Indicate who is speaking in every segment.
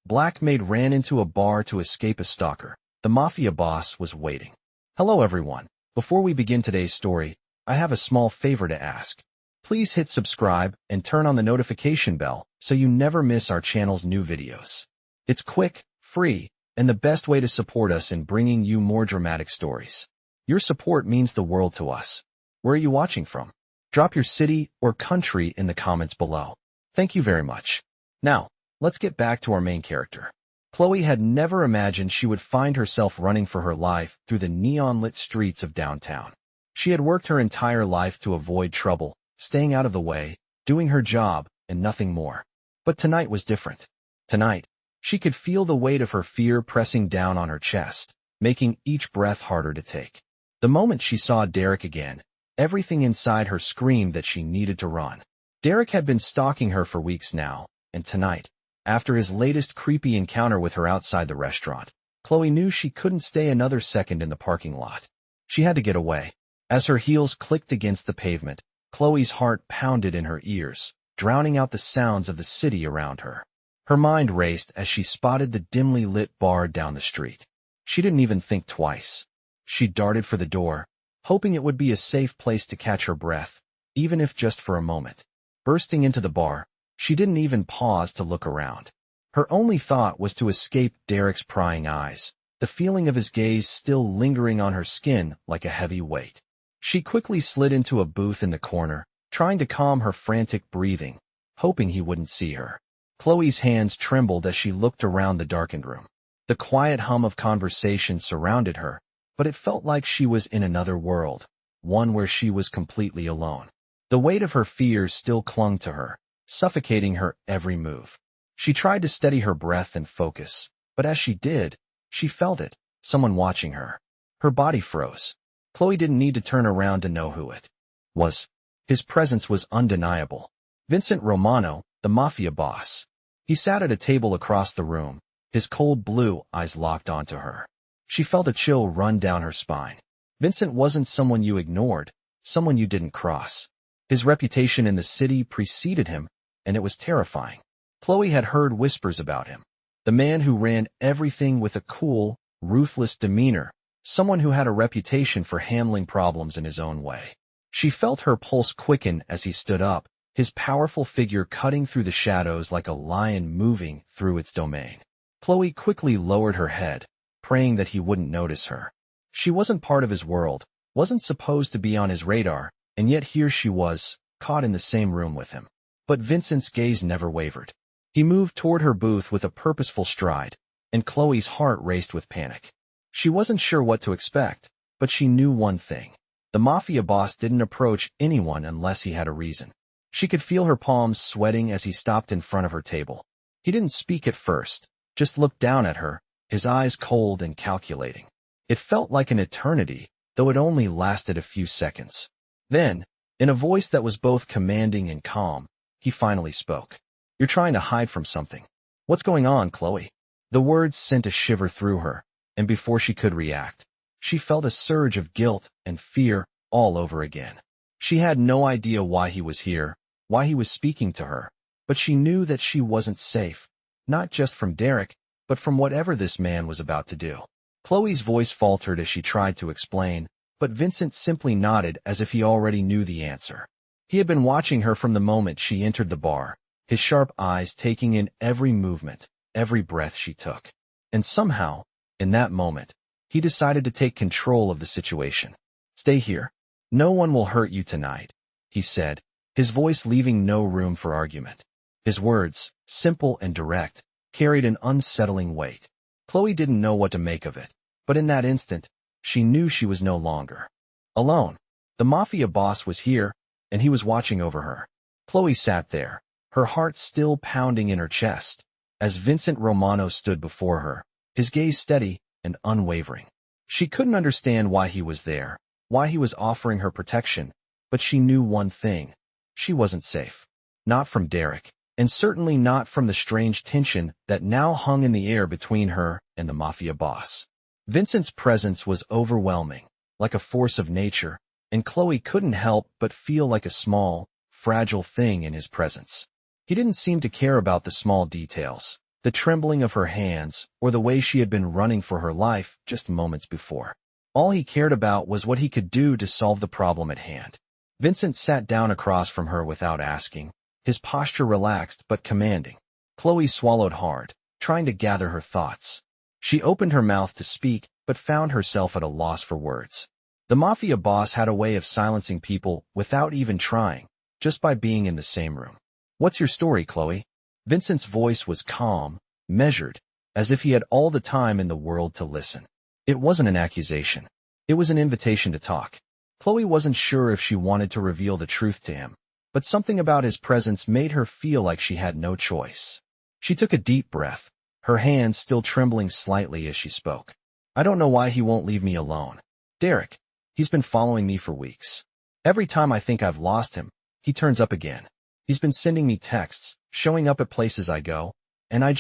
Speaker 1: Black Maid ran into a bar to escape a stalker. The Mafia boss was waiting. Hello everyone. Before we begin today's story, I have a small favor to ask. Please hit subscribe and turn on the notification bell so you never miss our channel's new videos. It's quick, free, and the best way to support us in bringing you more dramatic stories. Your support means the world to us. Where are you watching from? Drop your city or country in the comments below. Thank you very much. Now, let's get back to our main character. Chloe had never imagined she would find herself running for her life through the neon-lit streets of downtown. She had worked her entire life to avoid trouble, staying out of the way, doing her job, and nothing more. But tonight was different. Tonight, she could feel the weight of her fear pressing down on her chest, making each breath harder to take. The moment she saw Derek again, everything inside her screamed that she needed to run. Derek had been stalking her for weeks now, and tonight, after his latest creepy encounter with her outside the restaurant, Chloe knew she couldn't stay another second in the parking lot. She had to get away. As her heels clicked against the pavement, Chloe's heart pounded in her ears, drowning out the sounds of the city around her. Her mind raced as she spotted the dimly lit bar down the street. She didn't even think twice. She darted for the door, hoping it would be a safe place to catch her breath, even if just for a moment. Bursting into the bar, she didn't even pause to look around. Her only thought was to escape Derek's prying eyes, the feeling of his gaze still lingering on her skin like a heavy weight. She quickly slid into a booth in the corner, trying to calm her frantic breathing, hoping he wouldn't see her. Chloe's hands trembled as she looked around the darkened room. The quiet hum of conversation surrounded her, but it felt like she was in another world, one where she was completely alone. The weight of her fears still clung to her, suffocating her every move. She tried to steady her breath and focus, but as she did, she felt it, someone watching her. Her body froze. Chloe didn't need to turn around to know who it was. His presence was undeniable. Vincent Romano, the Mafia boss. He sat at a table across the room, his cold blue eyes locked onto her. She felt a chill run down her spine. Vincent wasn't someone you ignored, someone you didn't cross. His reputation in the city preceded him, and it was terrifying. Chloe had heard whispers about him. The man who ran everything with a cool, ruthless demeanor, someone who had a reputation for handling problems in his own way. She felt her pulse quicken as he stood up, his powerful figure cutting through the shadows like a lion moving through its domain. Chloe quickly lowered her head, praying that he wouldn't notice her. She wasn't part of his world, wasn't supposed to be on his radar, and yet here she was, caught in the same room with him. But Vincent's gaze never wavered. He moved toward her booth with a purposeful stride, and Chloe's heart raced with panic. She wasn't sure what to expect, but she knew one thing. The Mafia boss didn't approach anyone unless he had a reason. She could feel her palms sweating as he stopped in front of her table. He didn't speak at first, just looked down at her, his eyes cold and calculating. It felt like an eternity, though it only lasted a few seconds. Then, in a voice that was both commanding and calm, he finally spoke. "You're trying to hide from something. What's going on, Chloe?" The words sent a shiver through her, and before she could react, she felt a surge of guilt and fear all over again. She had no idea why he was here, why he was speaking to her, but she knew that she wasn't safe, not just from Derek, but from whatever this man was about to do. Chloe's voice faltered as she tried to explain, but Vincent simply nodded as if he already knew the answer. He had been watching her from the moment she entered the bar, his sharp eyes taking in every movement, every breath she took. And somehow, in that moment, he decided to take control of the situation. "Stay here. No one will hurt you tonight," he said, his voice leaving no room for argument. His words, simple and direct, carried an unsettling weight. Chloe didn't know what to make of it, but in that instant, she knew she was no longer alone. The Mafia boss was here, and he was watching over her. Chloe sat there, her heart still pounding in her chest, as Vincent Romano stood before her, his gaze steady and unwavering. She couldn't understand why he was there, why he was offering her protection, but she knew one thing. She wasn't safe. Not from Derek, and certainly not from the strange tension that now hung in the air between her and the Mafia boss. Vincent's presence was overwhelming, like a force of nature, and Chloe couldn't help but feel like a small, fragile thing in his presence. He didn't seem to care about the small details, the trembling of her hands, or the way she had been running for her life just moments before. All he cared about was what he could do to solve the problem at hand. Vincent sat down across from her without asking, his posture relaxed but commanding. Chloe swallowed hard, trying to gather her thoughts. She opened her mouth to speak, but found herself at a loss for words. The Mafia boss had a way of silencing people without even trying, just by being in the same room. "What's your story, Chloe?" Vincent's voice was calm, measured, as if he had all the time in the world to listen. It wasn't an accusation. It was an invitation to talk. Chloe wasn't sure if she wanted to reveal the truth to him, but something about his presence made her feel like she had no choice. She took a deep breath, her hands still trembling slightly as she spoke. "I don't know why he won't leave me alone. Derek. He's been following me for weeks. Every time I think I've lost him, he turns up again. He's been sending me texts, showing up at places I go, and I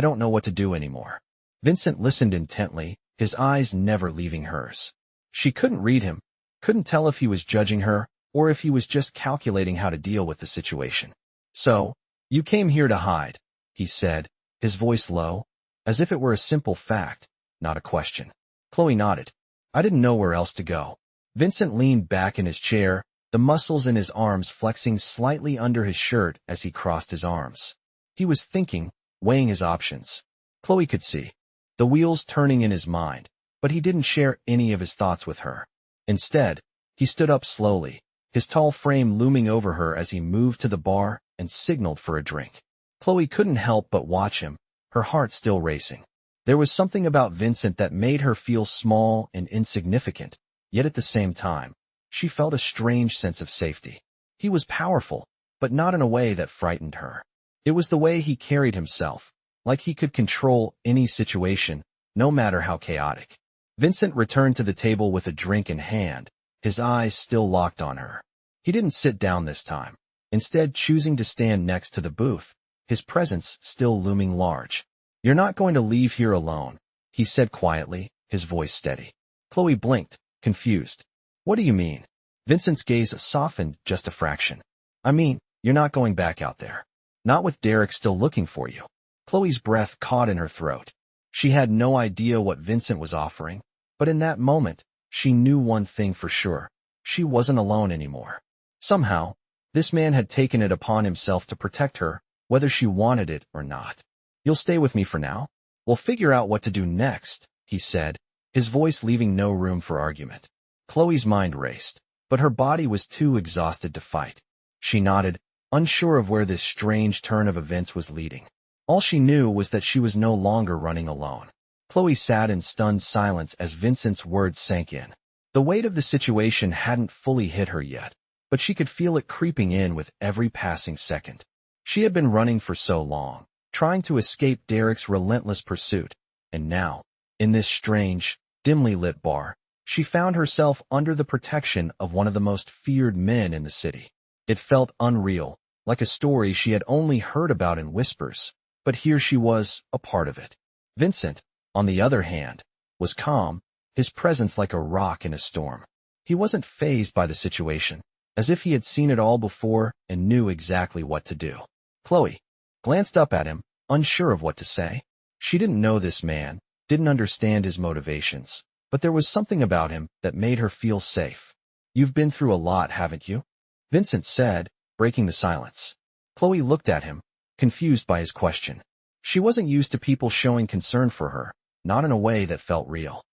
Speaker 1: don't know what to do anymore." Vincent listened intently, his eyes never leaving hers. She couldn't read him, couldn't tell if he was judging her or if he was just calculating how to deal with the situation. "So, you came here to hide," he said, his voice low, as if it were a simple fact, not a question. Chloe nodded. "I didn't know where else to go." Vincent leaned back in his chair, the muscles in his arms flexing slightly under his shirt as he crossed his arms. He was thinking, weighing his options. Chloe could see the wheels turning in his mind, but he didn't share any of his thoughts with her. Instead, he stood up slowly, his tall frame looming over her as he moved to the bar and signaled for a drink. Chloe couldn't help but watch him, her heart still racing. There was something about Vincent that made her feel small and insignificant, yet at the same time, she felt a strange sense of safety. He was powerful, but not in a way that frightened her. It was the way he carried himself, like he could control any situation, no matter how chaotic. Vincent returned to the table with a drink in hand, his eyes still locked on her. He didn't sit down this time, instead choosing to stand next to the booth, his presence still looming large. "You're not going to leave here alone," he said quietly, his voice steady. Chloe blinked, confused. "What do you mean?" Vincent's gaze softened just a fraction. "I mean, you're not going back out there. Not with Derek still looking for you." Chloe's breath caught in her throat. She had no idea what Vincent was offering, but in that moment, she knew one thing for sure. She wasn't alone anymore. Somehow, this man had taken it upon himself to protect her, whether she wanted it or not. "You'll stay with me for now? We'll figure out what to do next," he said, his voice leaving no room for argument. Chloe's mind raced, but her body was too exhausted to fight. She nodded, unsure of where this strange turn of events was leading. All she knew was that she was no longer running alone. Chloe sat in stunned silence as Vincent's words sank in. The weight of the situation hadn't fully hit her yet, but she could feel it creeping in with every passing second. She had been running for so long, trying to escape Derek's relentless pursuit, and now, in this strange, dimly lit bar, she found herself under the protection of one of the most feared men in the city. It felt unreal, like a story she had only heard about in whispers, but here she was, a part of it. Vincent, on the other hand, was calm, his presence like a rock in a storm. He wasn't fazed by the situation, as if he had seen it all before and knew exactly what to do. Chloe glanced up at him, unsure of what to say. She didn't know this man, didn't understand his motivations, but there was something about him that made her feel safe. "You've been through a lot, haven't you?" Vincent said, breaking the silence. Chloe looked at him, confused by his question. She wasn't used to people showing concern for her, not in a way that felt real.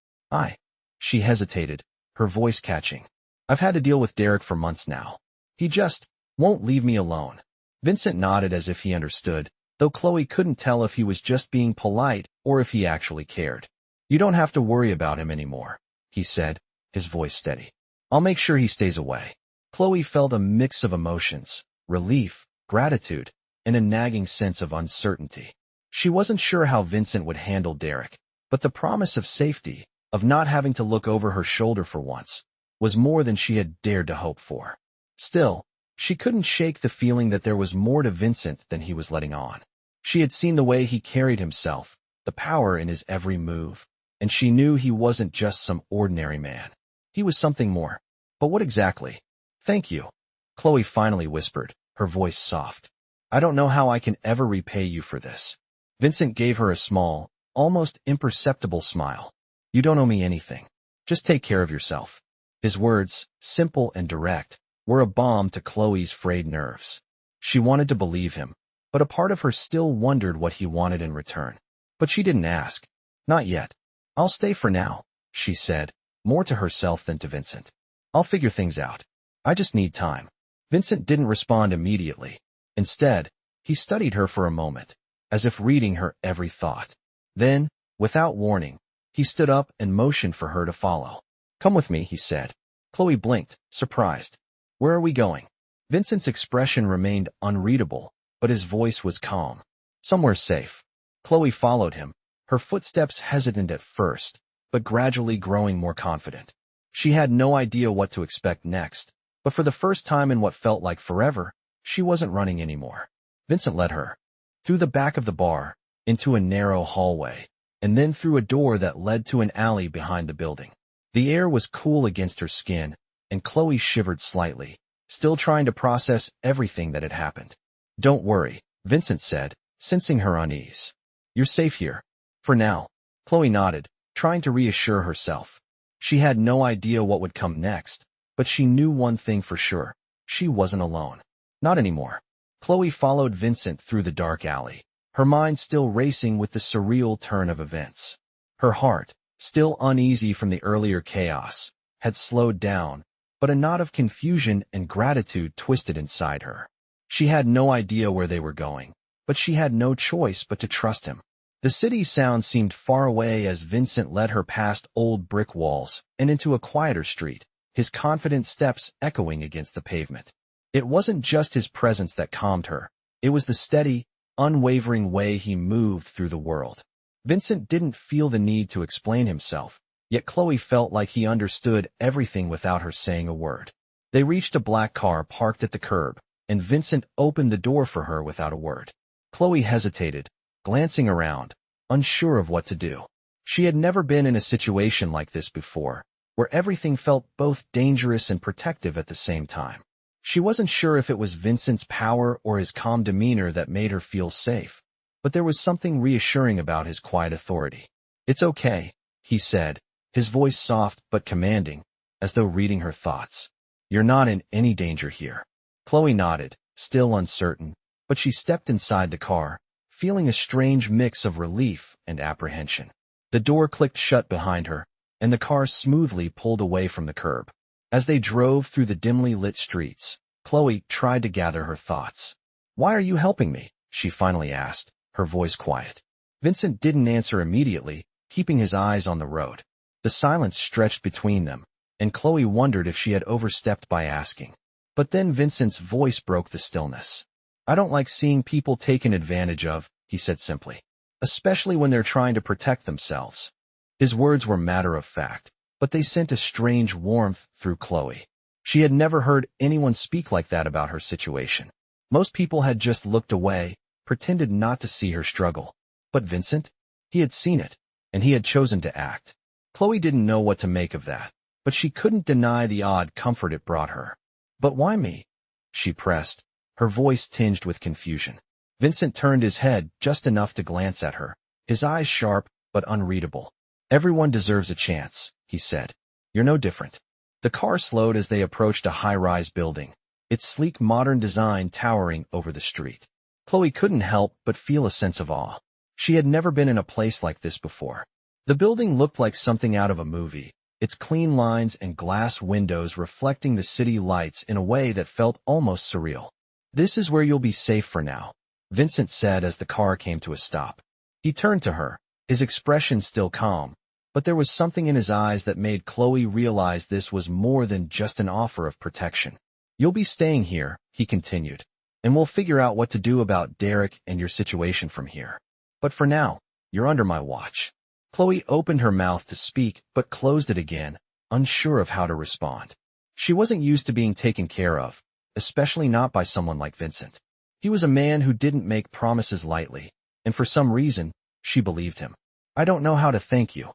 Speaker 1: She hesitated, her voice catching. "I've had to deal with Derek for months now. He just won't leave me alone." Vincent nodded as if he understood, though Chloe couldn't tell if he was just being polite or if he actually cared. "You don't have to worry about him anymore," he said, his voice steady. "I'll make sure he stays away." Chloe felt a mix of emotions, relief, gratitude, and a nagging sense of uncertainty. She wasn't sure how Vincent would handle Derek, but the promise of safety, of not having to look over her shoulder for once, was more than she had dared to hope for. Still, she couldn't shake the feeling that there was more to Vincent than he was letting on. She had seen the way he carried himself, the power in his every move, and she knew he wasn't just some ordinary man. He was something more. But what exactly? "Thank you," Chloe finally whispered, her voice soft. "I don't know how I can ever repay you for this." Vincent gave her a small, almost imperceptible smile. You don't owe me anything. Just take care of yourself. His words, simple and direct, were a balm to Chloe's frayed nerves. She wanted to believe him, but a part of her still wondered what he wanted in return. But she didn't ask. Not yet. I'll stay for now, she said, more to herself than to Vincent. I'll figure things out. I just need time. Vincent didn't respond immediately. Instead, he studied her for a moment, as if reading her every thought. Then, without warning, he stood up and motioned for her to follow. Come with me, he said. Chloe blinked, surprised. Where are we going? Vincent's expression remained unreadable, but his voice was calm. Somewhere safe. Chloe followed him, her footsteps hesitant at first, but gradually growing more confident. She had no idea what to expect next, but for the first time in what felt like forever, she wasn't running anymore. Vincent led her through the back of the bar, into a narrow hallway, and then through a door that led to an alley behind the building. The air was cool against her skin, and Chloe shivered slightly, still trying to process everything that had happened. Don't worry, Vincent said, sensing her unease. You're safe here. For now. Chloe nodded, trying to reassure herself. She had no idea what would come next, but she knew one thing for sure. She wasn't alone. Not anymore. Chloe followed Vincent through the dark alley, her mind still racing with the surreal turn of events. Her heart, still uneasy from the earlier chaos, had slowed down, but a knot of confusion and gratitude twisted inside her. She had no idea where they were going, but she had no choice but to trust him. The city's sound seemed far away as Vincent led her past old brick walls and into a quieter street, his confident steps echoing against the pavement. It wasn't just his presence that calmed her. It was the steady, unwavering way he moved through the world. Vincent didn't feel the need to explain himself, yet Chloe felt like he understood everything without her saying a word. They reached a black car parked at the curb, and Vincent opened the door for her without a word. Chloe hesitated, glancing around, unsure of what to do. She had never been in a situation like this before, where everything felt both dangerous and protective at the same time. She wasn't sure if it was Vincent's power or his calm demeanor that made her feel safe, but there was something reassuring about his quiet authority. It's okay, he said, his voice soft but commanding, as though reading her thoughts. You're not in any danger here. Chloe nodded, still uncertain, but she stepped inside the car, feeling a strange mix of relief and apprehension. The door clicked shut behind her, and the car smoothly pulled away from the curb. As they drove through the dimly lit streets, Chloe tried to gather her thoughts. Why are you helping me? She finally asked, her voice quiet. Vincent didn't answer immediately, keeping his eyes on the road. The silence stretched between them, and Chloe wondered if she had overstepped by asking. But then Vincent's voice broke the stillness. I don't like seeing people taken advantage of, he said simply, especially when they're trying to protect themselves. His words were matter of fact, but they sent a strange warmth through Chloe. She had never heard anyone speak like that about her situation. Most people had just looked away, pretended not to see her struggle. But Vincent? He had seen it, and he had chosen to act. Chloe didn't know what to make of that, but she couldn't deny the odd comfort it brought her. But why me? She pressed, her voice tinged with confusion. Vincent turned his head just enough to glance at her, his eyes sharp but unreadable. Everyone deserves a chance, he said. You're no different. The car slowed as they approached a high-rise building, its sleek modern design towering over the street. Chloe couldn't help but feel a sense of awe. She had never been in a place like this before. The building looked like something out of a movie, its clean lines and glass windows reflecting the city lights in a way that felt almost surreal. This is where you'll be safe for now, Vincent said as the car came to a stop. He turned to her, his expression still calm, but there was something in his eyes that made Chloe realize this was more than just an offer of protection. You'll be staying here, he continued, and we'll figure out what to do about Derek and your situation from here. But for now, you're under my watch. Chloe opened her mouth to speak, but closed it again, unsure of how to respond. She wasn't used to being taken care of, especially not by someone like Vincent. He was a man who didn't make promises lightly, and for some reason, she believed him. I don't know how to thank you,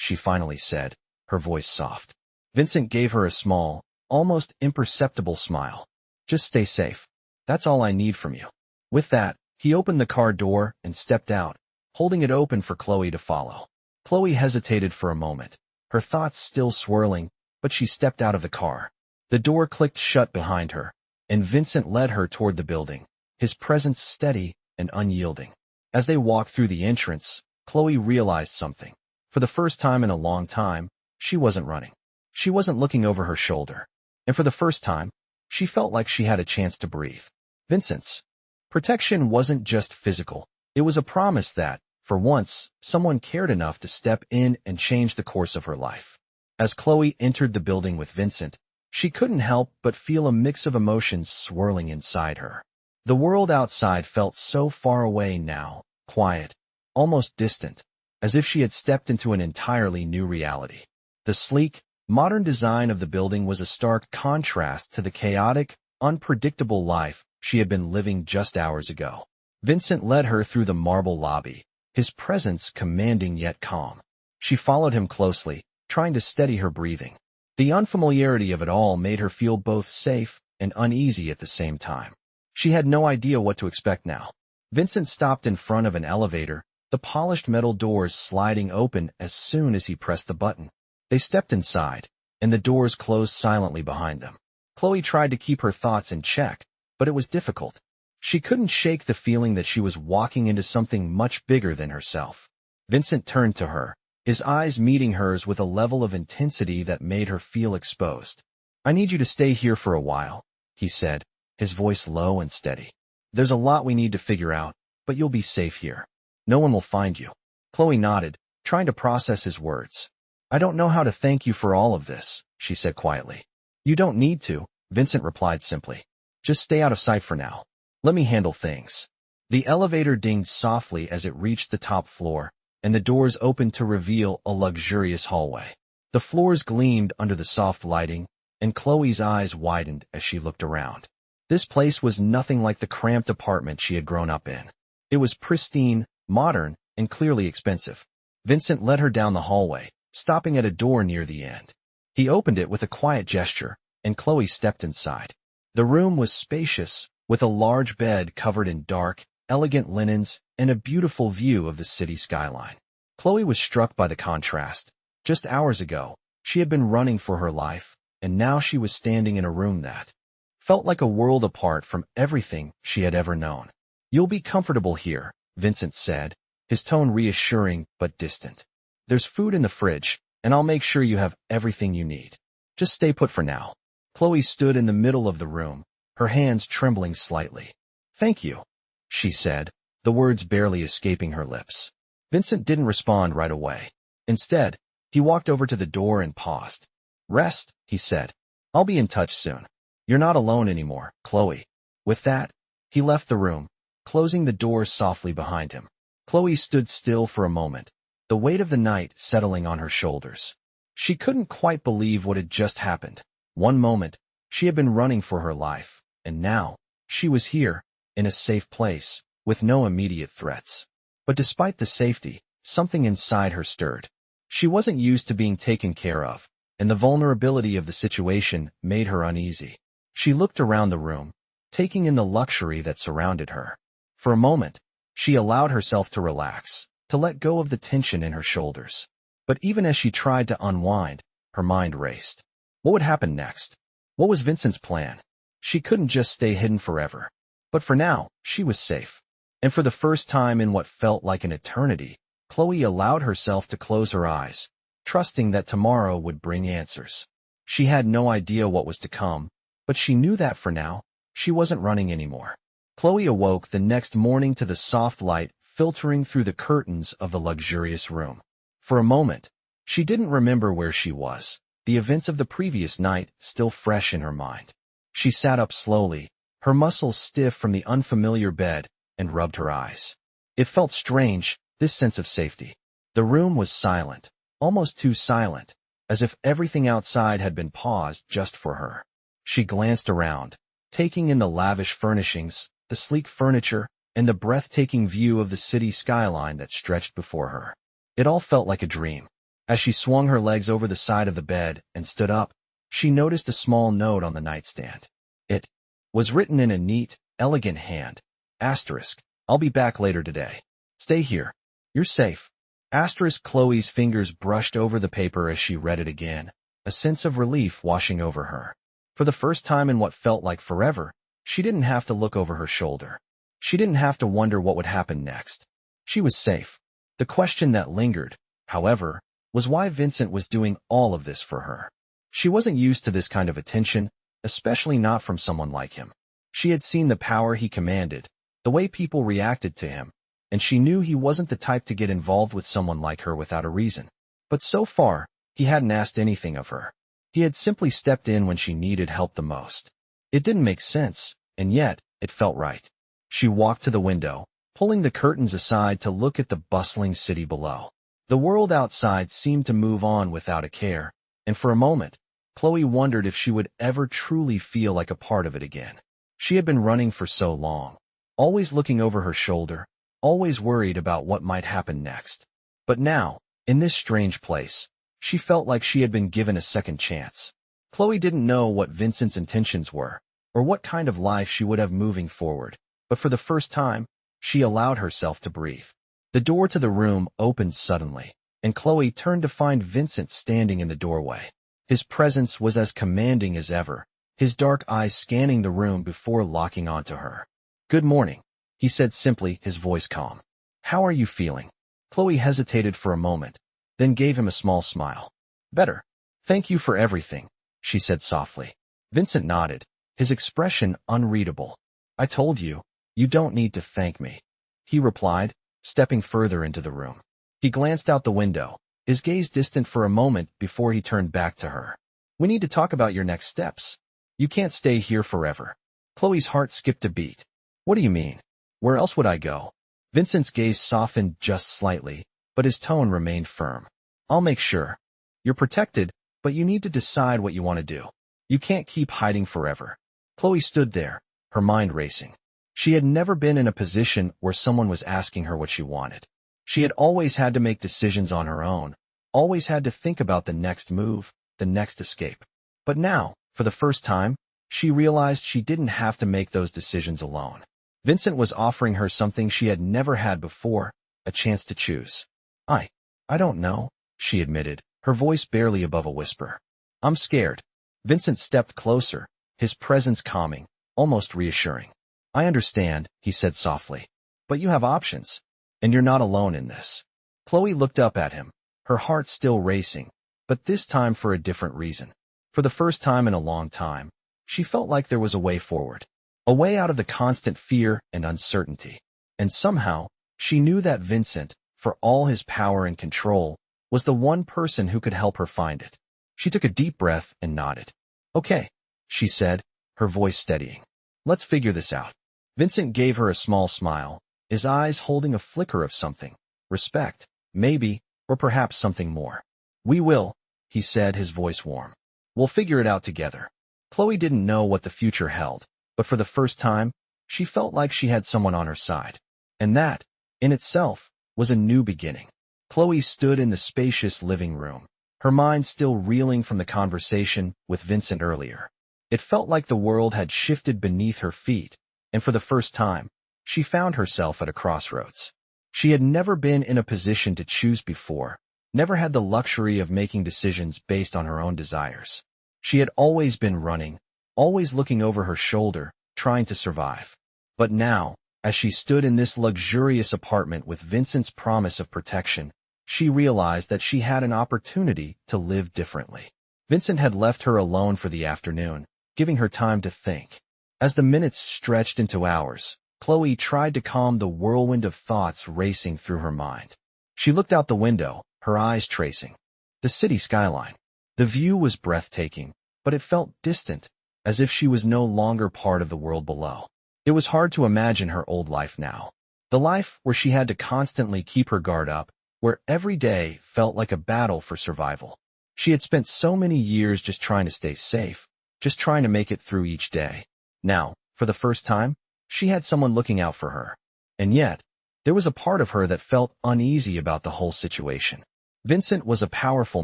Speaker 1: she finally said, her voice soft. Vincent gave her a small, almost imperceptible smile. Just stay safe. That's all I need from you. With that, he opened the car door and stepped out, holding it open for Chloe to follow. Chloe hesitated for a moment, her thoughts still swirling, but she stepped out of the car. The door clicked shut behind her, and Vincent led her toward the building, his presence steady and unyielding. As they walked through the entrance, Chloe realized something. For the first time in a long time, she wasn't running. She wasn't looking over her shoulder. And for the first time, she felt like she had a chance to breathe. Vincent's protection wasn't just physical. It was a promise that, for once, someone cared enough to step in and change the course of her life. As Chloe entered the building with Vincent, she couldn't help but feel a mix of emotions swirling inside her. The world outside felt so far away now, quiet, almost distant, as if she had stepped into an entirely new reality. The sleek, modern design of the building was a stark contrast to the chaotic, unpredictable life she had been living just hours ago. Vincent led her through the marble lobby, his presence commanding yet calm. She followed him closely, trying to steady her breathing. The unfamiliarity of it all made her feel both safe and uneasy at the same time. She had no idea what to expect now. Vincent stopped in front of an elevator, the polished metal doors sliding open as soon as he pressed the button. They stepped inside, and the doors closed silently behind them. Chloe tried to keep her thoughts in check, but it was difficult. She couldn't shake the feeling that she was walking into something much bigger than herself. Vincent turned to her, his eyes meeting hers with a level of intensity that made her feel exposed. "I need you to stay here for a while," he said, his voice low and steady. "There's a lot we need to figure out, but you'll be safe here. No one will find you." Chloe nodded, trying to process his words. "I don't know how to thank you for all of this," she said quietly. "You don't need to," Vincent replied simply. "Just stay out of sight for now. Let me handle things." The elevator dinged softly as it reached the top floor, and the doors opened to reveal a luxurious hallway. The floors gleamed under the soft lighting, and Chloe's eyes widened as she looked around. This place was nothing like the cramped apartment she had grown up in. It was pristine, modern, and clearly expensive. Vincent led her down the hallway, stopping at a door near the end. He opened it with a quiet gesture, and Chloe stepped inside. The room was spacious, with a large bed covered in dark, elegant linens and a beautiful view of the city skyline. Chloe was struck by the contrast. Just hours ago, she had been running for her life, and now she was standing in a room that felt like a world apart from everything she had ever known. "You'll be comfortable here," Vincent said, his tone reassuring but distant. "There's food in the fridge, and I'll make sure you have everything you need. Just stay put for now." Chloe stood in the middle of the room, her hands trembling slightly. "Thank you," she said, the words barely escaping her lips. Vincent didn't respond right away. Instead, he walked over to the door and paused. "Rest," he said. "I'll be in touch soon. You're not alone anymore, Chloe." With that, he left the room, closing the door softly behind him. Chloe stood still for a moment, the weight of the night settling on her shoulders. She couldn't quite believe what had just happened. One moment, she had been running for her life, and now, she was here, in a safe place, with no immediate threats. But despite the safety, something inside her stirred. She wasn't used to being taken care of, and the vulnerability of the situation made her uneasy. She looked around the room, taking in the luxury that surrounded her. For a moment, she allowed herself to relax, to let go of the tension in her shoulders. But even as she tried to unwind, her mind raced. What would happen next? What was Vincent's plan? She couldn't just stay hidden forever. But for now, she was safe. And for the first time in what felt like an eternity, Chloe allowed herself to close her eyes, trusting that tomorrow would bring answers. She had no idea what was to come, but she knew that for now, she wasn't running anymore. Chloe awoke the next morning to the soft light filtering through the curtains of the luxurious room. For a moment, she didn't remember where she was, the events of the previous night still fresh in her mind. She sat up slowly, her muscles stiff from the unfamiliar bed, and rubbed her eyes. It felt strange, this sense of safety. The room was silent, almost too silent, as if everything outside had been paused just for her. She glanced around, taking in the lavish furnishings, the sleek furniture, and the breathtaking view of the city skyline that stretched before her. It all felt like a dream. As she swung her legs over the side of the bed and stood up, she noticed a small note on the nightstand. It was written in a neat, elegant hand. Asterisk, "I'll be back later today. Stay here." You're safe. Asterisk Chloe's fingers brushed over the paper as she read it again, a sense of relief washing over her. For the first time in what felt like forever, she didn't have to look over her shoulder. She didn't have to wonder what would happen next. She was safe. The question that lingered, however, was why Vincent was doing all of this for her. She wasn't used to this kind of attention, especially not from someone like him. She had seen the power he commanded, the way people reacted to him, and she knew he wasn't the type to get involved with someone like her without a reason. But so far, he hadn't asked anything of her. He had simply stepped in when she needed help the most. It didn't make sense, and yet, it felt right. She walked to the window, pulling the curtains aside to look at the bustling city below. The world outside seemed to move on without a care, and for a moment, Chloe wondered if she would ever truly feel like a part of it again. She had been running for so long, always looking over her shoulder, always worried about what might happen next. But now, in this strange place, she felt like she had been given a second chance. Chloe didn't know what Vincent's intentions were, or what kind of life she would have moving forward, but for the first time, she allowed herself to breathe. The door to the room opened suddenly, and Chloe turned to find Vincent standing in the doorway. His presence was as commanding as ever, his dark eyes scanning the room before locking onto her. "Good morning," he said simply, his voice calm. "How are you feeling?" Chloe hesitated for a moment, then gave him a small smile. "Better. Thank you for everything," she said softly. Vincent nodded, his expression unreadable. "I told you, you don't need to thank me," he replied, stepping further into the room. He glanced out the window, his gaze distant for a moment before he turned back to her. "We need to talk about your next steps. You can't stay here forever." Chloe's heart skipped a beat. "What do you mean? Where else would I go?" Vincent's gaze softened just slightly, but his tone remained firm. "I'll make sure. You're protected, but you need to decide what you want to do. You can't keep hiding forever." Chloe stood there, her mind racing. She had never been in a position where someone was asking her what she wanted. She had always had to make decisions on her own, always had to think about the next move, the next escape. But now, for the first time, she realized she didn't have to make those decisions alone. Vincent was offering her something she had never had before, a chance to choose. I don't know," she admitted, her voice barely above a whisper. "I'm scared." Vincent stepped closer, his presence calming, almost reassuring. "I understand," he said softly. "But you have options, and you're not alone in this." Chloe looked up at him, her heart still racing, but this time for a different reason. For the first time in a long time, she felt like there was a way forward, a way out of the constant fear and uncertainty. And somehow, she knew that Vincent, for all his power and control, was the one person who could help her find it. She took a deep breath and nodded. "Okay," she said, her voice steadying. "Let's figure this out." Vincent gave her a small smile, his eyes holding a flicker of something. Respect, maybe, or perhaps something more. "We will," he said, his voice warm. "We'll figure it out together." Chloe didn't know what the future held, but for the first time, she felt like she had someone on her side. And that, in itself, was a new beginning. Chloe stood in the spacious living room, her mind still reeling from the conversation with Vincent earlier. It felt like the world had shifted beneath her feet, and for the first time, she found herself at a crossroads. She had never been in a position to choose before, never had the luxury of making decisions based on her own desires. She had always been running, always looking over her shoulder, trying to survive. But now, as she stood in this luxurious apartment with Vincent's promise of protection, she realized that she had an opportunity to live differently. Vincent had left her alone for the afternoon, giving her time to think. As the minutes stretched into hours, Chloe tried to calm the whirlwind of thoughts racing through her mind. She looked out the window, her eyes tracing the city skyline. The view was breathtaking, but it felt distant, as if she was no longer part of the world below. It was hard to imagine her old life now. The life where she had to constantly keep her guard up, where every day felt like a battle for survival. She had spent so many years just trying to stay safe, just trying to make it through each day. Now, for the first time, she had someone looking out for her. And yet, there was a part of her that felt uneasy about the whole situation. Vincent was a powerful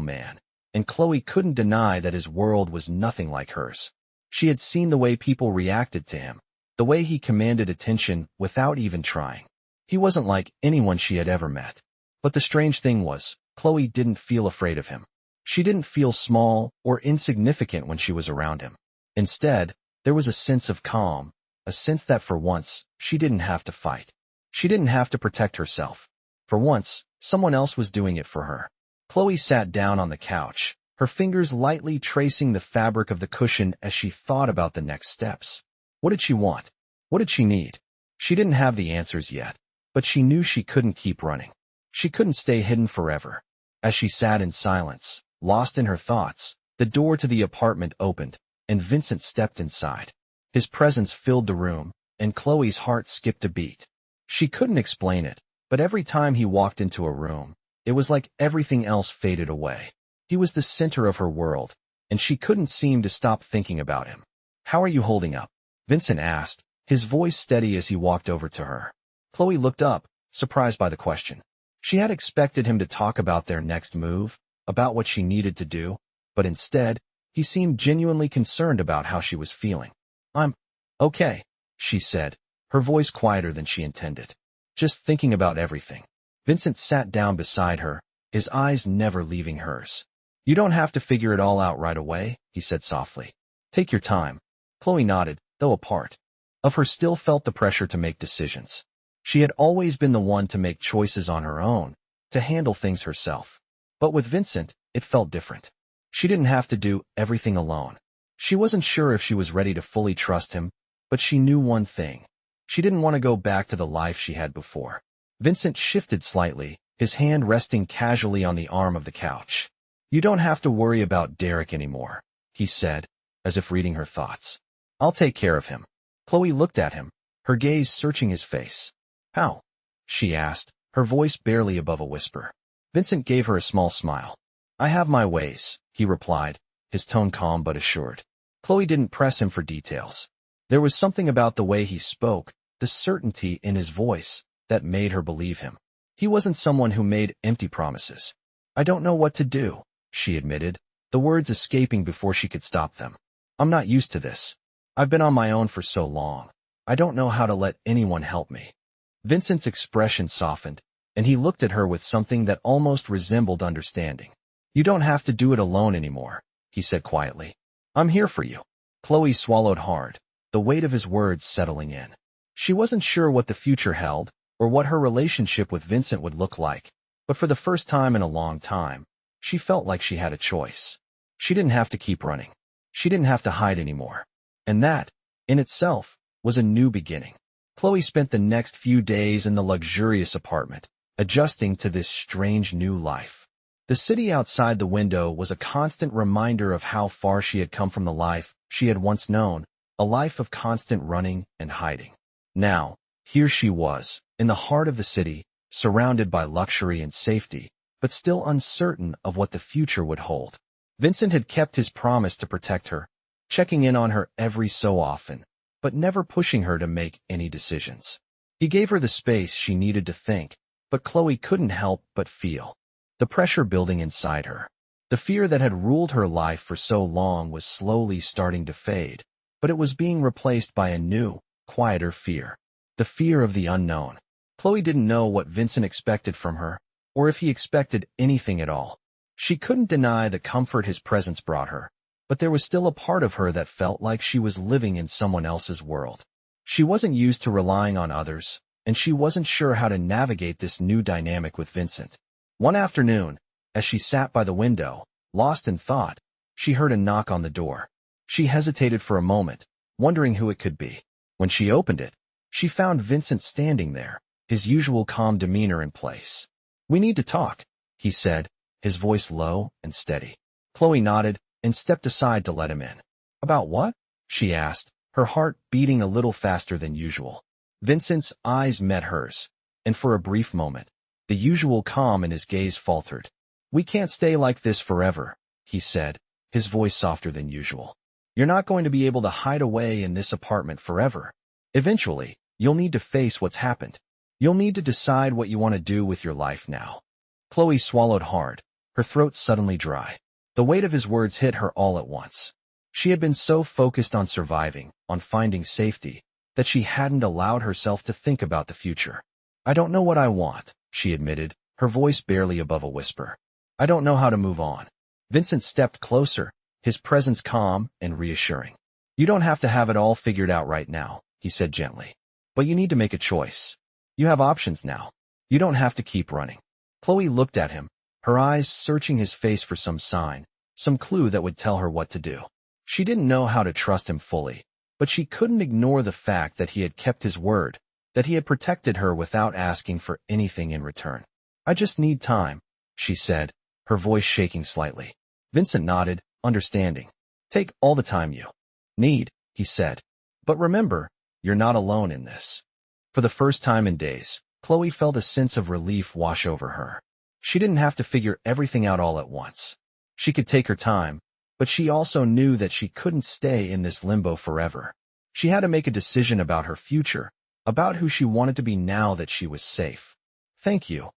Speaker 1: man, and Chloe couldn't deny that his world was nothing like hers. She had seen the way people reacted to him, the way he commanded attention without even trying. He wasn't like anyone she had ever met. But the strange thing was, Chloe didn't feel afraid of him. She didn't feel small or insignificant when she was around him. Instead, there was a sense of calm, a sense that for once, she didn't have to fight. She didn't have to protect herself. For once, someone else was doing it for her. Chloe sat down on the couch, her fingers lightly tracing the fabric of the cushion as she thought about the next steps. What did she want? What did she need? She didn't have the answers yet, but she knew she couldn't keep running. She couldn't stay hidden forever. As she sat in silence, lost in her thoughts, the door to the apartment opened, and Vincent stepped inside. His presence filled the room, and Chloe's heart skipped a beat. She couldn't explain it, but every time he walked into a room, it was like everything else faded away. He was the center of her world, and she couldn't seem to stop thinking about him. "How are you holding up?" Vincent asked, his voice steady as he walked over to her. Chloe looked up, surprised by the question. She had expected him to talk about their next move, about what she needed to do, but instead, he seemed genuinely concerned about how she was feeling. "I'm okay," she said, her voice quieter than she intended. "Just thinking about everything." Vincent sat down beside her, his eyes never leaving hers. "You don't have to figure it all out right away," he said softly. "Take your time." Chloe nodded, though a part of her still felt the pressure to make decisions. She had always been the one to make choices on her own, to handle things herself. But with Vincent, it felt different. She didn't have to do everything alone. She wasn't sure if she was ready to fully trust him, but she knew one thing. She didn't want to go back to the life she had before. Vincent shifted slightly, his hand resting casually on the arm of the couch. "You don't have to worry about Derek anymore," he said, as if reading her thoughts. "I'll take care of him." Chloe looked at him, her gaze searching his face. "How?" she asked, her voice barely above a whisper. Vincent gave her a small smile. "I have my ways," he replied, his tone calm but assured. Chloe didn't press him for details. There was something about the way he spoke, the certainty in his voice, that made her believe him. He wasn't someone who made empty promises. "I don't know what to do," she admitted, the words escaping before she could stop them. "I'm not used to this. I've been on my own for so long. I don't know how to let anyone help me." Vincent's expression softened, and he looked at her with something that almost resembled understanding. "You don't have to do it alone anymore," he said quietly. "I'm here for you." Chloe swallowed hard, the weight of his words settling in. She wasn't sure what the future held, or what her relationship with Vincent would look like, but for the first time in a long time, she felt like she had a choice. She didn't have to keep running. She didn't have to hide anymore. And that, in itself, was a new beginning. Chloe spent the next few days in the luxurious apartment, adjusting to this strange new life. The city outside the window was a constant reminder of how far she had come from the life she had once known, a life of constant running and hiding. Now, here she was, in the heart of the city, surrounded by luxury and safety, but still uncertain of what the future would hold. Vincent had kept his promise to protect her, checking in on her every so often, but never pushing her to make any decisions. He gave her the space she needed to think, but Chloe couldn't help but feel the pressure building inside her. The fear that had ruled her life for so long was slowly starting to fade, but it was being replaced by a new, quieter fear. The fear of the unknown. Chloe didn't know what Vincent expected from her, or if he expected anything at all. She couldn't deny the comfort his presence brought her, but there was still a part of her that felt like she was living in someone else's world. She wasn't used to relying on others, and she wasn't sure how to navigate this new dynamic with Vincent. One afternoon, as she sat by the window, lost in thought, she heard a knock on the door. She hesitated for a moment, wondering who it could be. When she opened it, she found Vincent standing there, his usual calm demeanor in place. "We need to talk," he said, his voice low and steady. Chloe nodded and stepped aside to let him in. "About what?" she asked, her heart beating a little faster than usual. Vincent's eyes met hers, and for a brief moment, the usual calm in his gaze faltered. "We can't stay like this forever," he said, his voice softer than usual. "You're not going to be able to hide away in this apartment forever. Eventually, you'll need to face what's happened. You'll need to decide what you want to do with your life now." Chloe swallowed hard, her throat suddenly dry. The weight of his words hit her all at once. She had been so focused on surviving, on finding safety, that she hadn't allowed herself to think about the future. "I don't know what I want," she admitted, her voice barely above a whisper. I don't know how to move on. Vincent stepped closer, his presence calm and reassuring. You don't have to have it all figured out right now, he said gently. But you need to make a choice. You have options now. You don't have to keep running. Chloe looked at him, her eyes searching his face for some sign, some clue that would tell her what to do. She didn't know how to trust him fully, but she couldn't ignore the fact that he had kept his word, that he had protected her without asking for anything in return. I just need time, she said, her voice shaking slightly. Vincent nodded, understanding. Take all the time you need, he said. But remember, you're not alone in this. For the first time in days, Chloe felt a sense of relief wash over her. She didn't have to figure everything out all at once. She could take her time, but she also knew that she couldn't stay in this limbo forever. She had to make a decision about her future, about who she wanted to be now that she was safe. Thank you,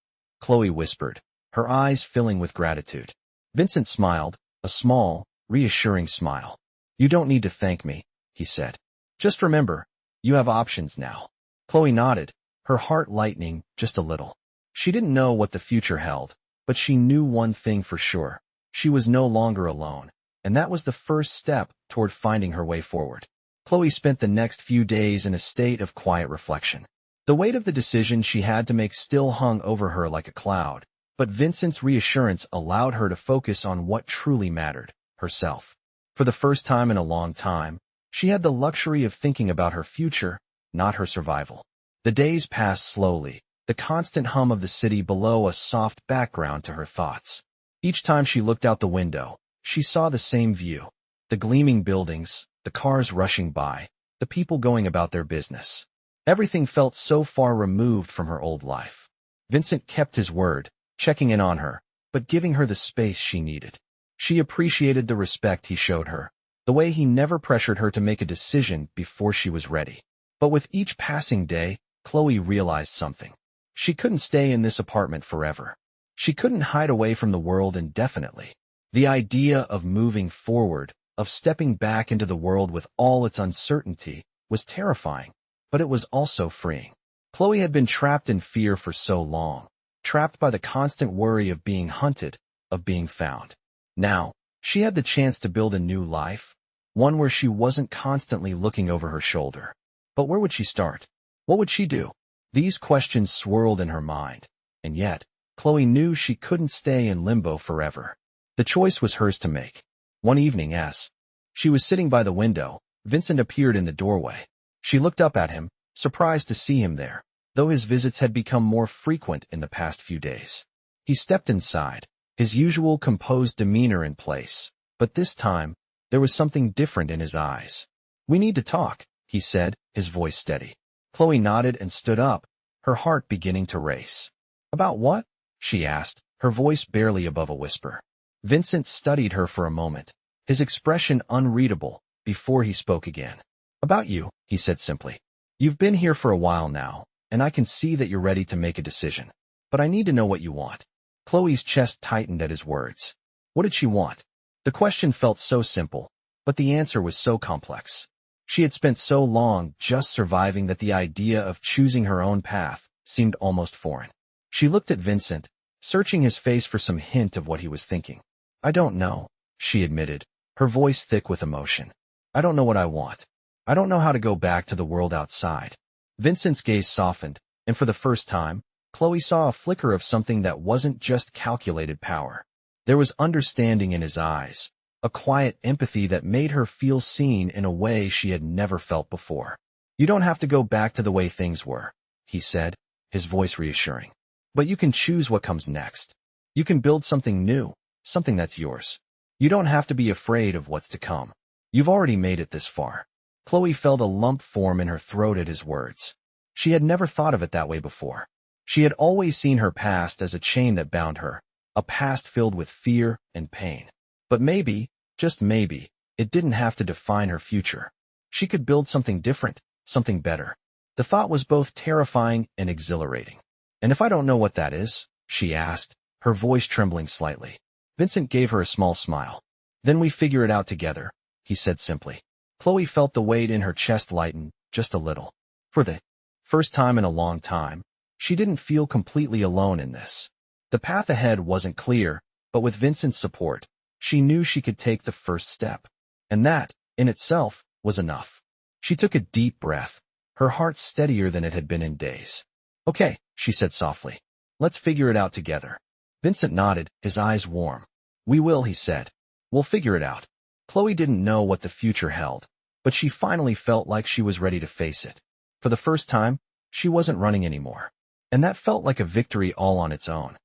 Speaker 1: Chloe whispered, her eyes filling with gratitude. Vincent smiled, a small, reassuring smile. You don't need to thank me, he said. Just remember, you have options now. Chloe nodded, her heart lightening just a little. She didn't know what the future held, but she knew one thing for sure. She was no longer alone, and that was the first step toward finding her way forward. Chloe spent the next few days in a state of quiet reflection. The weight of the decision she had to make still hung over her like a cloud, but Vincent's reassurance allowed her to focus on what truly mattered, herself. For the first time in a long time, she had the luxury of thinking about her future, not her survival. The days passed slowly, the constant hum of the city below a soft background to her thoughts. Each time she looked out the window, she saw the same view. The gleaming buildings, the cars rushing by, the people going about their business. Everything felt so far removed from her old life. Vincent kept his word, checking in on her, but giving her the space she needed. She appreciated the respect he showed her, the way he never pressured her to make a decision before she was ready. But with each passing day, Chloe realized something. She couldn't stay in this apartment forever. She couldn't hide away from the world indefinitely. The idea of moving forward, of stepping back into the world with all its uncertainty, was terrifying, but it was also freeing. Chloe had been trapped in fear for so long, trapped by the constant worry of being hunted, of being found. Now, she had the chance to build a new life, one where she wasn't constantly looking over her shoulder. But where would she start? What would she do? These questions swirled in her mind, and yet, Chloe knew she couldn't stay in limbo forever. The choice was hers to make. One evening as she was sitting by the window, Vincent appeared in the doorway. She looked up at him, surprised to see him there, though his visits had become more frequent in the past few days. He stepped inside, his usual composed demeanor in place, but this time, there was something different in his eyes. We need to talk, he said, his voice steady. Chloe nodded and stood up, her heart beginning to race. About what? She asked, her voice barely above a whisper. Vincent studied her for a moment, his expression unreadable, before he spoke again. About you, he said simply. You've been here for a while now, and I can see that you're ready to make a decision. But I need to know what you want. Chloe's chest tightened at his words. What did she want? The question felt so simple, but the answer was so complex. She had spent so long just surviving that the idea of choosing her own path seemed almost foreign. She looked at Vincent, searching his face for some hint of what he was thinking. I don't know, she admitted, her voice thick with emotion. I don't know what I want. I don't know how to go back to the world outside. Vincent's gaze softened, and for the first time, Chloe saw a flicker of something that wasn't just calculated power. There was understanding in his eyes, a quiet empathy that made her feel seen in a way she had never felt before. You don't have to go back to the way things were, he said, his voice reassuring. But you can choose what comes next. You can build something new, something that's yours. You don't have to be afraid of what's to come. You've already made it this far. Chloe felt a lump form in her throat at his words. She had never thought of it that way before. She had always seen her past as a chain that bound her, a past filled with fear and pain. But maybe, just maybe, it didn't have to define her future. She could build something different, something better. The thought was both terrifying and exhilarating. And if I don't know what that is, she asked, her voice trembling slightly. Vincent gave her a small smile. Then we figure it out together, he said simply. Chloe felt the weight in her chest lighten, just a little. For the first time in a long time, she didn't feel completely alone in this. The path ahead wasn't clear, but with Vincent's support, she knew she could take the first step. And that, in itself, was enough. She took a deep breath, her heart steadier than it had been in days. Okay, she said softly. Let's figure it out together. Vincent nodded, his eyes warm. We will, he said. We'll figure it out. Chloe didn't know what the future held, but she finally felt like she was ready to face it. For the first time, she wasn't running anymore. And that felt like a victory all on its own.